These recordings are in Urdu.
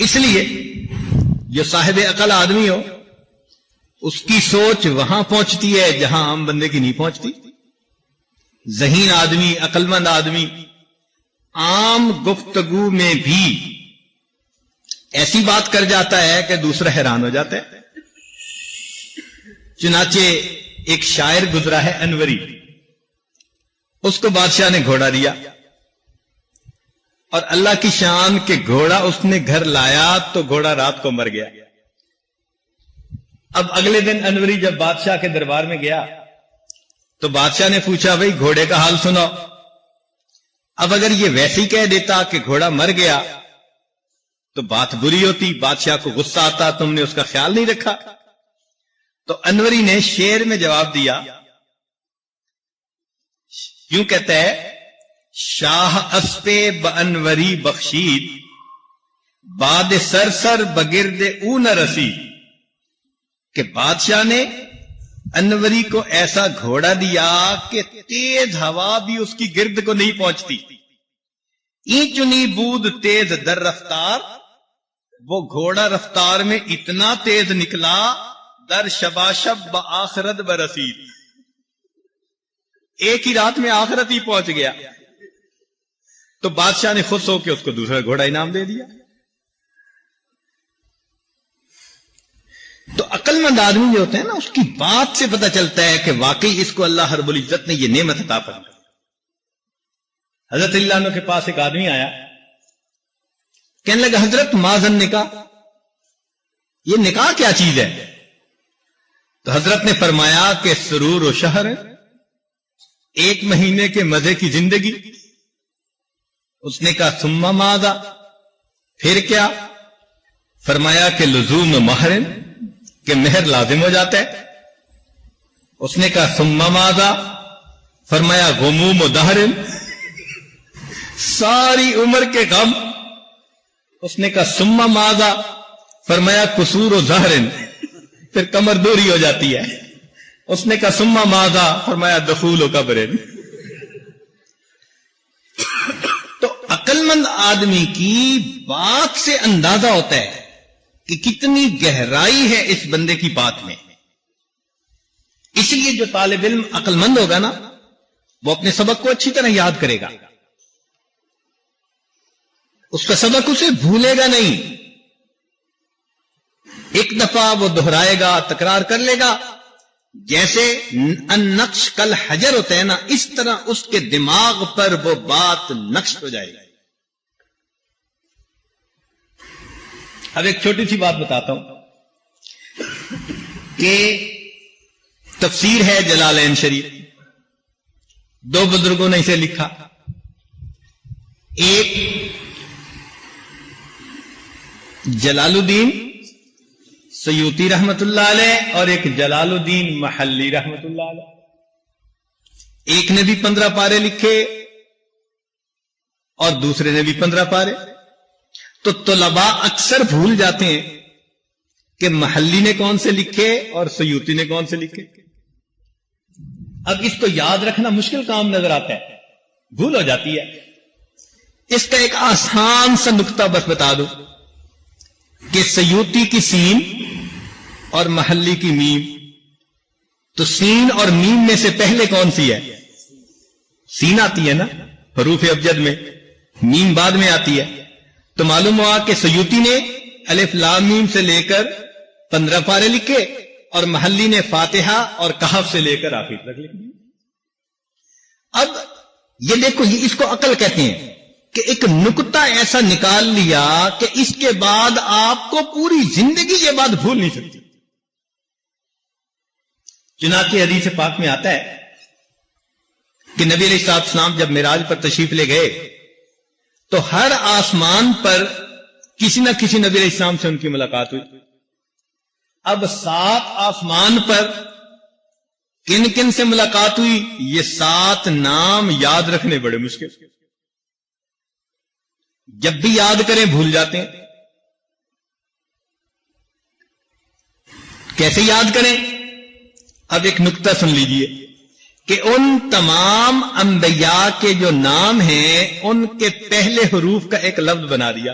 اس لیے جو صاحب عقل آدمی ہو اس کی سوچ وہاں پہنچتی ہے جہاں عام بندے کی نہیں پہنچتی. ذہین آدمی، عقل مند آدمی عام گفتگو میں بھی ایسی بات کر جاتا ہے کہ دوسرا حیران ہو جاتا ہے. چنانچہ ایک شاعر گزرا ہے انوری، اس کو بادشاہ نے گھوڑا دیا اور اللہ کی شان کے گھوڑا اس نے گھر لایا تو گھوڑا رات کو مر گیا. اب اگلے دن انوری جب بادشاہ کے دربار میں گیا تو بادشاہ نے پوچھا بھائی گھوڑے کا حال سناؤ. اب اگر یہ ویسے ہی کہہ دیتا کہ گھوڑا مر گیا تو بات بری ہوتی، بادشاہ کو غصہ آتا، تم نے اس کا خیال نہیں رکھا. تو انوری نے شعر میں جواب دیا، یوں کہتا ہے، شاہ اسپِ بانوری بخشید باد سرسر بگرد او نہ رسید، کہ بادشاہ نے انوری کو ایسا گھوڑا دیا کہ تیز ہوا بھی اس کی گرد کو نہیں پہنچتی. این چنی بود تیز در رفتار، وہ گھوڑا رفتار میں اتنا تیز نکلا در شباشب بآخرت برسید، ایک ہی رات میں آخرت ہی پہنچ گیا. تو بادشاہ نے خوش ہو کے اس کو دوسرا گھوڑا انعام دے دیا. تو عقل مند آدمی جو ہوتے ہیں نا، اس کی بات سے پتہ چلتا ہے کہ واقعی اس کو اللہ رب العزت نے یہ نعمت عطا فرمائی. حضرت اللہ عنہ کے پاس ایک آدمی آیا، کہنے لگا حضرت ماذن نکاح، یہ نکاح کیا چیز ہے؟ تو حضرت نے فرمایا کہ سرور و شہر، ایک مہینے کے مزے کی زندگی. اس نے کہا ثم ماذا، پھر کیا؟ فرمایا کہ لزوم مہر، کہ مہر لازم ہو جاتا ہے. اس نے کہا ثم ماذا، فرمایا غموم و دہر، ساری عمر کے غم. اس نے کہا ثم ماذا، فرمایا قصور و زہر، پھر کمر دوری ہو جاتی ہے. اس نے کہا ثم ماذا، فرمایا دخول و قبر. تو عقل مند آدمی کی بات سے اندازہ ہوتا ہے کہ کتنی گہرائی ہے اس بندے کی بات میں. اس لیے جو طالب علم عقل مند ہوگا نا، وہ اپنے سبق کو اچھی طرح یاد کرے گا، اس کا سبق اسے بھولے گا نہیں. ایک دفعہ وہ دہرائے گا، تکرار کر لے گا. جیسے النقش کل حجر ہوتا ہے نا، اس طرح اس کے دماغ پر وہ بات نقش ہو جائے گی. اب ایک چھوٹی سی بات بتاتا ہوں کہ تفسیر ہے جلالین شریف، دو بزرگوں نے اسے لکھا. ایک جلال الدین سیوطی رحمت اللہ علیہ اور ایک جلال الدین محلی رحمت اللہ علیہ. ایک نے بھی 15 پارے لکھے اور دوسرے نے بھی 15 پارے. تو طلباء اکثر بھول جاتے ہیں کہ محلی نے کون سے لکھے اور سیوطی نے کون سے لکھے. اب اس کو یاد رکھنا مشکل کام نظر آتا ہے، بھول ہو جاتی ہے. اس کا ایک آسان سا نقطہ بس بتا دو کہ سیوطی کی سین اور محلی کی میم. تو سین اور میم میں سے پہلے کون سی ہے؟ سین آتی ہے نا حروف ابجد میں، میم بعد میں آتی ہے. تو معلوم ہوا کہ سیوطی نے الف لام میم سے لے کر 15 پارے لکھے اور محلی نے فاتحہ اور کہف سے لے کر آخر تک لکھ دی. اب یہ دیکھو، یہ اس کو عقل کہتے ہیں کہ ایک نقطہ ایسا نکال لیا کہ اس کے بعد آپ کو پوری زندگی یہ بات بھول نہیں سکتی. چنانچہ حدیث پاک میں آتا ہے کہ نبی علیہ السلام جب معراج پر تشریف لے گئے تو ہر آسمان پر کسی نہ کسی نبی علیہ السلام سے ان کی ملاقات ہوئی. اب 7 آسمان پر کن کن سے ملاقات ہوئی، یہ 7 نام یاد رکھنے بڑے مشکل، جب بھی یاد کریں بھول جاتے ہیں. کیسے یاد کریں؟ اب ایک نقطہ سن لیجئے کہ ان تمام انبیاء کے جو نام ہیں ان کے پہلے حروف کا ایک لفظ بنا دیا.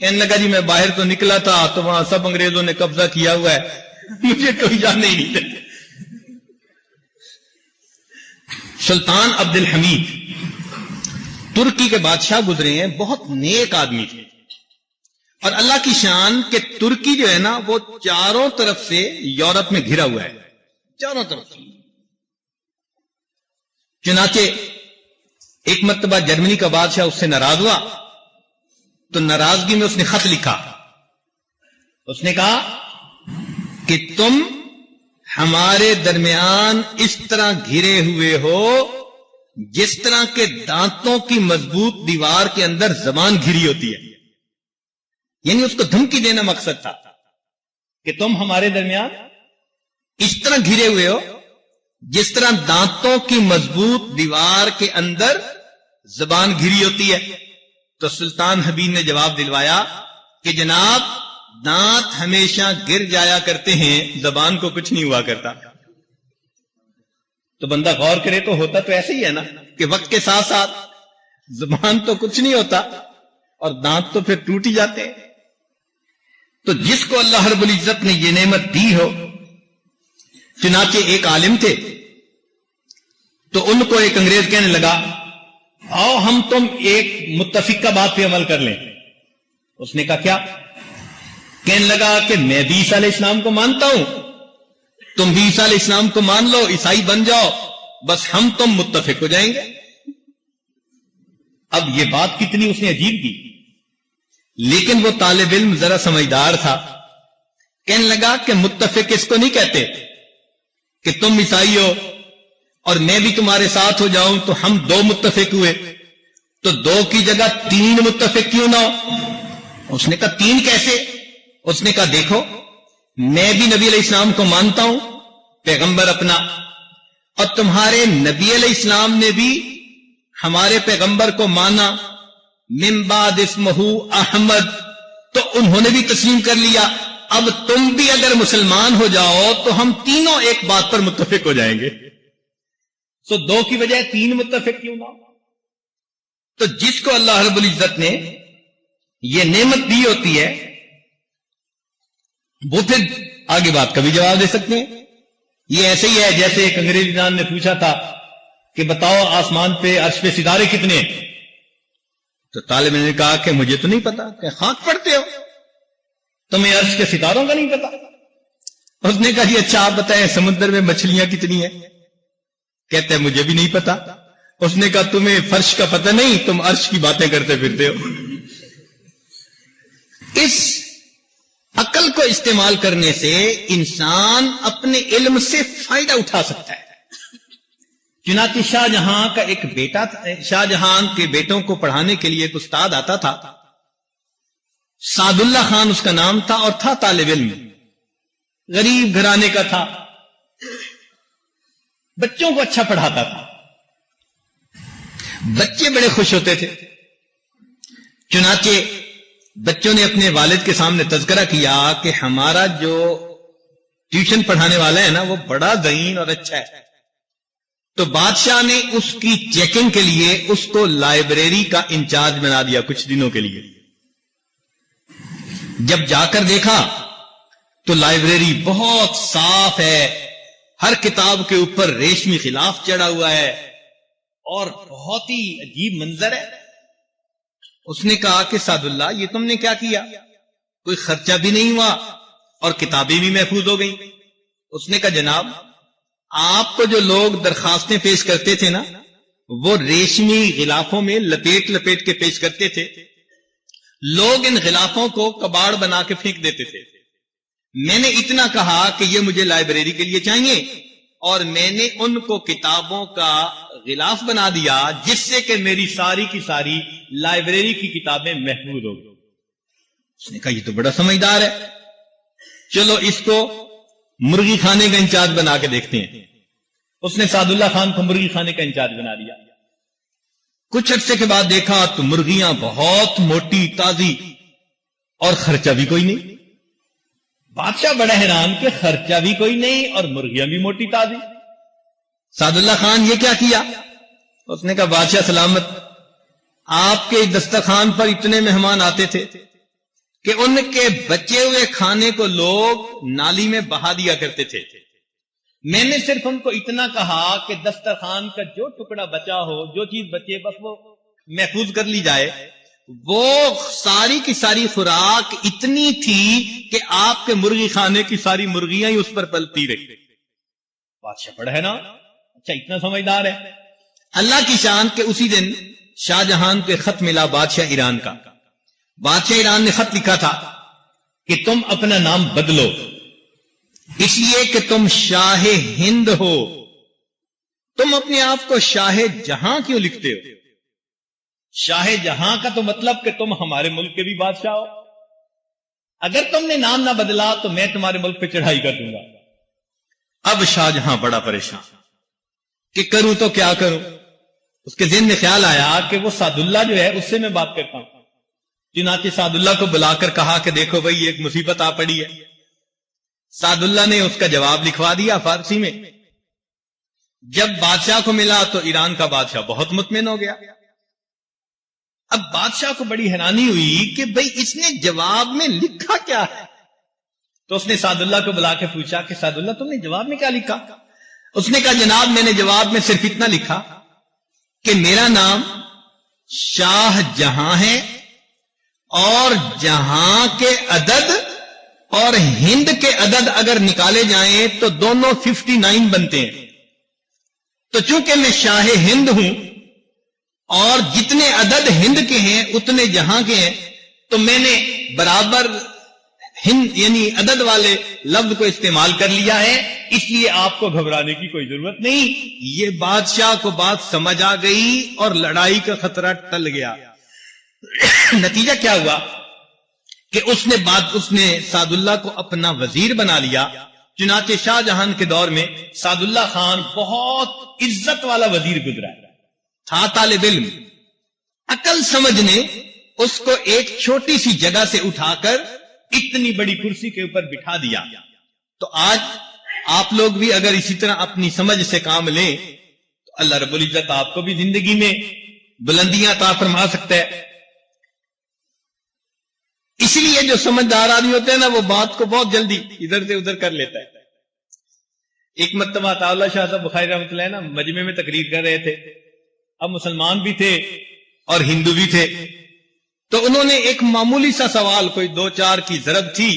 کہنے لگا جی میں باہر تو نکلا تھا تو وہاں سب انگریزوں نے قبضہ کیا ہوا ہے، مجھے کوئی جانے ہی نہیں دیتے۔ سلطان عبد الحمید ترکی کے بادشاہ گزرے ہیں، بہت نیک آدمی تھے، اور اللہ کی شان کہ ترکی جو ہے نا وہ چاروں طرف سے یورپ میں گھرا ہوا ہے، چاروں طرف سے۔ چنانچہ ایک مرتبہ جرمنی کا بادشاہ اس سے ناراض ہوا تو ناراضگی میں اس نے خط لکھا، اس نے کہا کہ تم ہمارے درمیان اس طرح گھرے ہوئے ہو جس طرح کے دانتوں کی مضبوط دیوار کے اندر زبان گھری ہوتی ہے، یعنی اس کو دھمکی دینا مقصد تھا کہ تم ہمارے درمیان اس طرح گھرے ہوئے ہو جس طرح دانتوں کی مضبوط دیوار کے اندر زبان گھری ہوتی ہے۔ تو سلطان حبیب نے جواب دلوایا کہ جناب دانت ہمیشہ گر جایا کرتے ہیں، زبان کو کچھ نہیں ہوا کرتا۔ تو بندہ غور کرے تو ہوتا تو ایسے ہی ہے نا کہ وقت کے ساتھ ساتھ زبان تو کچھ نہیں ہوتا اور دانت تو پھر ٹوٹ ہی جاتے ہیں۔ تو جس کو اللہ رب العزت نے یہ نعمت دی ہو، چنانچہ ایک عالم تھے تو ان کو ایک انگریز کہنے لگا آؤ ہم تم ایک متفقہ بات پہ عمل کر لیں۔ اس نے کہا کیا؟ کہنے لگا کہ میں بھی عیسیٰ علیہ السلام کو مانتا ہوں، تم بھی عیسیٰ علیہ السلام کو مان لو، عیسائی بن جاؤ، بس ہم تم متفق ہو جائیں گے۔ اب یہ بات کتنی اس نے عجیب کی، لیکن وہ طالب علم ذرا سمجھدار تھا، کہنے لگا کہ متفق اس کو نہیں کہتے کہ تم عیسائی ہو اور میں بھی تمہارے ساتھ ہو جاؤں تو ہم دو متفق ہوئے، تو دو کی جگہ تین متفق کیوں نہ ہو؟ اس نے کہا تین کیسے؟ اس نے کہا دیکھو میں بھی نبی علیہ السلام کو مانتا ہوں، پیغمبر اپنا، اور تمہارے نبی علیہ السلام نے بھی ہمارے پیغمبر کو مانا، من بعد اسمہ احمد، تو انہوں نے بھی تسلیم کر لیا۔ اب تم بھی اگر مسلمان ہو جاؤ تو ہم تینوں ایک بات پر متفق ہو جائیں گے، تو دو کی بجائے تین متفق کیوں نہ ہو؟ تو جس کو اللہ رب العزت نے یہ نعمت دی ہوتی ہے وہ پھر آگے بات کا بھی جواب دے سکتے ہیں۔ یہ ایسے ہی ہے جیسے ایک انگریزی جان نے پوچھا تھا کہ بتاؤ آسمان پہ عرش پہ ستارے کتنے ہیں؟ تو طالب نے کہا کہ مجھے تو نہیں پتا، کہ خاک پڑھتے ہو تمہیں عرش کے ستاروں کا نہیں پتا؟ اس نے کہا جی اچھا آپ بتائیں سمندر میں مچھلیاں کتنی ہیں؟ کہتے ہیں مجھے بھی نہیں پتا۔ اس نے کہا تمہیں فرش کا پتہ نہیں، تم عرش کی باتیں کرتے پھرتے ہو۔ اس عقل کو استعمال کرنے سے انسان اپنے علم سے فائدہ اٹھا سکتا ہے۔ چنانچہ شاہ جہاں کا ایک بیٹا تھا، شاہ جہاں کے بیٹوں کو پڑھانے کے لیے ایک استاد آتا تھا، سعد اللہ خان اس کا نام تھا، اور تھا طالب علم، غریب گھرانے کا تھا، بچوں کو اچھا پڑھاتا تھا، بچے بڑے خوش ہوتے تھے۔ چنانچہ بچوں نے اپنے والد کے سامنے تذکرہ کیا کہ ہمارا جو ٹیوشن پڑھانے والا ہے نا وہ بڑا ذہین اور اچھا ہے۔ تو بادشاہ نے اس کی چیکنگ کے لیے اس کو لائبریری کا انچارج بنا دیا کچھ دنوں کے لیے۔ جب جا کر دیکھا تو لائبریری بہت صاف ہے، ہر کتاب کے اوپر ریشمی غلاف چڑھا ہوا ہے اور بہت ہی عجیب منظر ہے۔ اس نے کہا کہ سعد اللہ یہ تم نے کیا کیا؟ کوئی خرچہ بھی نہیں ہوا اور کتابیں بھی محفوظ ہو گئیں۔ اس نے کہا جناب آپ کو جو لوگ درخواستیں پیش کرتے تھے نا وہ ریشمی غلافوں میں لپیٹ لپیٹ کے پیش کرتے تھے، لوگ ان غلافوں کو کباڑ بنا کے پھینک دیتے تھے۔ میں نے اتنا کہا کہ یہ مجھے لائبریری کے لیے چاہیے اور میں نے ان کو کتابوں کا غلاف بنا دیا جس سے کہ میری ساری کی ساری لائبریری کی کتابیں محفوظ ہو گئی۔ اس نے کہا یہ تو بڑا سمجھدار ہے، چلو اس کو مرغی خانے کا انچارج بنا کے دیکھتے ہیں۔ اس نے سعد اللہ خان کو مرغی خانے کا انچارج بنا دیا۔ کچھ عرصے کے بعد دیکھا تو مرغیاں بہت موٹی تازی اور خرچہ بھی کوئی نہیں۔ بادشاہ بڑا حیران کہ خرچہ بھی کوئی نہیں اور مرغیاں بھی موٹی تازی۔ سعد اللہ خان یہ کیا کیا؟ اس نے کہا بادشاہ سلامت، آپ کے دسترخوان پر اتنے مہمان آتے تھے، کہ ان کے بچے ہوئے کھانے کو لوگ نالی میں بہا دیا کرتے تھے. میں نے صرف ان کو اتنا کہا کہ دسترخوان کا جو ٹکڑا بچا ہو، جو چیز بچے، بس وہ محفوظ کر لی جائے. وہ ساری کی ساری خوراک اتنی تھی کہ آپ کے مرغی خانے کی ساری مرغیاں ہی اس پر پلتی رہی. بادشاہ بڑا ہے نا، اچھا اتنا سمجھدار ہے. اللہ کی شان کہ اسی دن شاہ جہان کو خط ملا بادشاہ ایران کا. بادشاہ ایران نے خط لکھا تھا کہ تم اپنا نام بدلو، اس لیے کہ تم شاہ ہند ہو. تم اپنے آپ کو شاہ جہاں کیوں لکھتے ہو؟ شاہ جہاں کا تو مطلب کہ تم ہمارے ملک کے بھی بادشاہ ہو. اگر تم نے نام نہ بدلا تو میں تمہارے ملک پہ چڑھائی کر دوں گا. اب شاہ جہاں بڑا پریشان کہ کروں تو کیا کروں. اس کے ذہن میں خیال آیا کہ وہ سعد اللہ جو ہے اس سے میں بات کرتا ہوں. چنانچہ سعد اللہ کو بلا کر کہا کہ دیکھو بھائی ایک مصیبت آ پڑی ہے. سعد اللہ نے اس کا جواب لکھوا دیا فارسی میں. جب بادشاہ کو ملا تو ایران کا بادشاہ بہت مطمئن ہو گیا. اب بادشاہ کو بڑی حیرانی ہوئی کہ بھئی اس نے جواب میں لکھا کیا ہے. تو اس نے سعد اللہ کو بلا کے پوچھا کہ سعد اللہ تم نے جواب میں کیا لکھا؟ اس نے کہا جناب میں نے جواب میں صرف اتنا لکھا کہ میرا نام شاہ جہاں ہے اور جہاں کے عدد اور ہند کے عدد اگر نکالے جائیں تو دونوں 59 بنتے ہیں. تو چونکہ میں شاہ ہند ہوں اور جتنے عدد ہند کے ہیں اتنے جہاں کے ہیں تو میں نے برابر ہند یعنی عدد والے لفظ کو استعمال کر لیا ہے، اس لیے آپ کو گھبرانے کی کوئی ضرورت نہیں. یہ بادشاہ کو بات سمجھ آ گئی اور لڑائی کا خطرہ ٹل گیا. نتیجہ کیا ہوا کہ اس نے سعد اللہ کو اپنا وزیر بنا لیا. چنانچہ شاہ جہان کے دور میں سعد اللہ خان بہت عزت والا وزیر گزرا تھا. طالب علم، عقل سمجھ نے اس کو ایک چھوٹی سی جگہ سے اٹھا کر اتنی بڑی کرسی کے اوپر بٹھا دیا. تو آج آپ لوگ بھی اگر اسی طرح اپنی سمجھ سے کام لیں تو اللہ رب العزت آپ کو بھی زندگی میں بلندیاں عطا فرما سکتا ہے. اسی لیے جو سمجھدار آدمی ہوتے ہیں نا وہ بات کو بہت جلدی ادھر سے ادھر کر لیتا ہے. ایک مرتبہ عطا اللہ شاہ صاحب بخاری رحمۃ اللہ نا مجمع میں تقریر کر رہے تھے. اب مسلمان بھی تھے اور ہندو بھی تھے. تو انہوں نے ایک معمولی سا سوال، کوئی 2-4 کی ضرب تھی،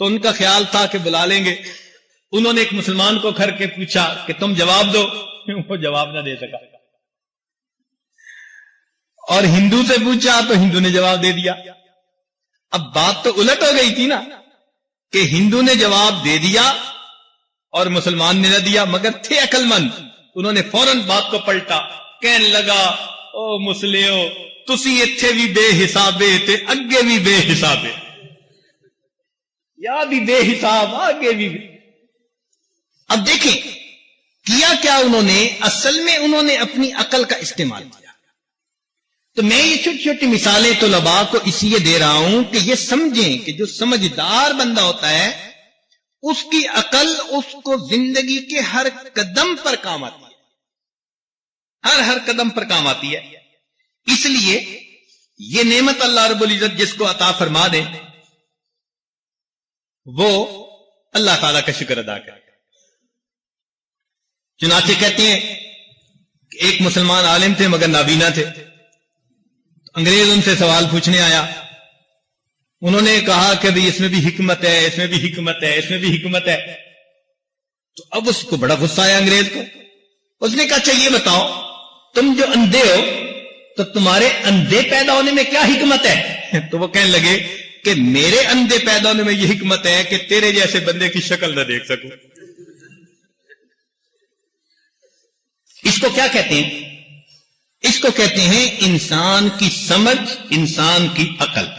تو ان کا خیال تھا کہ بلا لیں گے. انہوں نے ایک مسلمان کو کر کے پوچھا کہ تم جواب دو. وہ جواب نہ دے سکا. اور ہندو سے پوچھا تو ہندو نے جواب دے دیا. اب بات تو الٹ ہو گئی تھی نا کہ ہندو نے جواب دے دیا اور مسلمان نے نہ دیا، مگر تھے عقل مند. انہوں نے فوراً بات کو پلٹا، کہنے لگا او مسلیو تسی اتھے بھی بے حسابے تے اگے بھی بے حسابے، یا بھی بے حساب آگے بھی بے. اب دیکھیں کیا کیا انہوں نے، اصل میں انہوں نے اپنی عقل کا استعمال کیا. تو میں یہ چھوٹی چھوٹی مثالیں طلباء کو اس لیے دے رہا ہوں کہ یہ سمجھیں کہ جو سمجھدار بندہ ہوتا ہے اس کی عقل اس کو زندگی کے ہر قدم پر کام آتی ہے، ہر قدم پر کام آتی ہے. اس لیے یہ نعمت اللہ رب العزت جس کو عطا فرما دے وہ اللہ تعالیٰ کا شکر ادا کرے. چنانچہ کہتے ہیں کہ ایک مسلمان عالم تھے مگر نابینا تھے. انگریز ان سے سوال پوچھنے آیا. انہوں نے کہا کہ بھئی اس میں بھی حکمت ہے، اس میں بھی حکمت ہے، اس میں بھی حکمت ہے. تو اب اس کو بڑا غصہ آیا انگریز کو. اس نے کہا اچھا یہ بتاؤ تم جو اندھے ہو تو تمہارے اندھے پیدا ہونے میں کیا حکمت ہے؟ تو وہ کہنے لگے کہ میرے اندھے پیدا ہونے میں یہ حکمت ہے کہ تیرے جیسے بندے کی شکل نہ دیکھ سکوں. اس کو کیا کہتے ہیں؟ اس کو کہتے ہیں انسان کی سمجھ، انسان کی عقل.